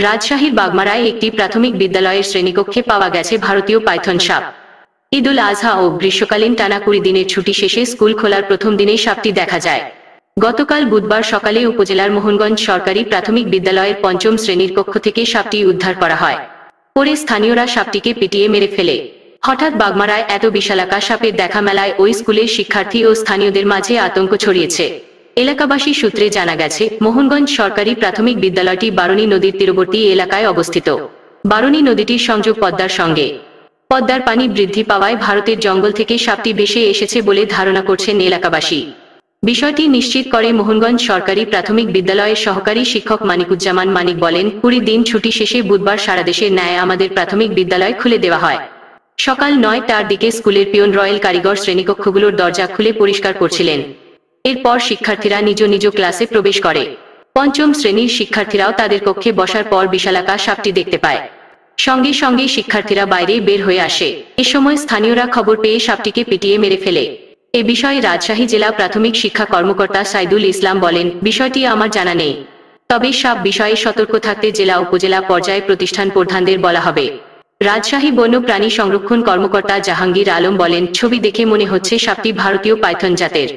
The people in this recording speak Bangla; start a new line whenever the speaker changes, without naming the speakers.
রাজশাহীর বাগমারায় একটি প্রাথমিক বিদ্যালয়ের শ্রেণীকক্ষে পাওয়া গেছে ভারতীয় পাইথন সাপ। ঈদুল আজহা ও গ্রীষ্মকালীন টানা 20 দিনের ছুটি শেষে স্কুল খোলার প্রথম দিনেই সাপটি দেখা যায়। গতকাল বুধবার সকালে উপজেলার মোহনগঞ্জ সরকারি প্রাথমিক বিদ্যালয়ের 5ম শ্রেণীর কক্ষ থেকে সাপটি উদ্ধার করা হয়। পরে স্থানীয়রা সাপটিকে পিটিয়ে মেরে ফেলে। হঠাৎ বাগমারায় এত বিশালাকার সাপের দেখা মেলায় ওই স্কুলের শিক্ষার্থী ও স্থানীয়দের মাঝে আতঙ্ক ছড়িয়েছে। এলাকাবাসী সূত্রে জানা গেছে, মোহনগঞ্জ সরকারি প্রাথমিক বিদ্যালয়টি বারণী নদীর তীরবর্তী এলাকায় অবস্থিত। বারণী নদীটির সংযোগ পদ্মার সঙ্গে। পদ্মার পানি বৃদ্ধি পাওয়ায় ভারতের জঙ্গল থেকে সাপটি ভেসে এসেছে বলে ধারণা করছেন এলাকাবাসী। বিষয়টি নিশ্চিত করে মোহনগঞ্জ সরকারি প্রাথমিক বিদ্যালয়ের সহকারী শিক্ষক মানিকুজ্জামান মানিক বলেন, 20 দিন ছুটি শেষে বুধবার সারা দেশের ন্যায় আমাদের প্রাথমিক বিদ্যালয় খুলে দেওয়া হয়। সকাল 9টার দিকে স্কুলের পিয়ন রয়েল কারিগর শ্রেণীকক্ষগুলোর দরজা খুলে পরিষ্কার করছিলেন। এরপর শিক্ষার্থীরা নিজ নিজ ক্লাসে প্রবেশ করে। 5ম শ্রেণীর শিক্ষার্থীরাও তাদের কক্ষে বসার পর বিশালাকার সাপটি দেখতে পায়। সঙ্গে সঙ্গে শিক্ষার্থীরা বাইরে বের হয়ে আসে। এ সময় স্থানীয়রা খবর পেয়ে সাপটিকে পিটিয়ে মেরে ফেলে। এ বিষয়ে রাজশাহী জেলা প্রাথমিক শিক্ষা কর্মকর্তা সাইদুল ইসলাম বলেন, বিষয়টি আমার জানা নেই, তবে সাপ বিষয়ে সতর্ক থাকতে জেলা উপজেলা পর্যায়ে প্রতিষ্ঠান প্রধানদের বলা হবে। রাজশাহী বন্য প্রাণী সংরক্ষণ কর্মকর্তা জাহাঙ্গীর আলম বলেন, ছবি দেখে মনে হচ্ছে সাপটি ভারতীয় পাইথন জাতের।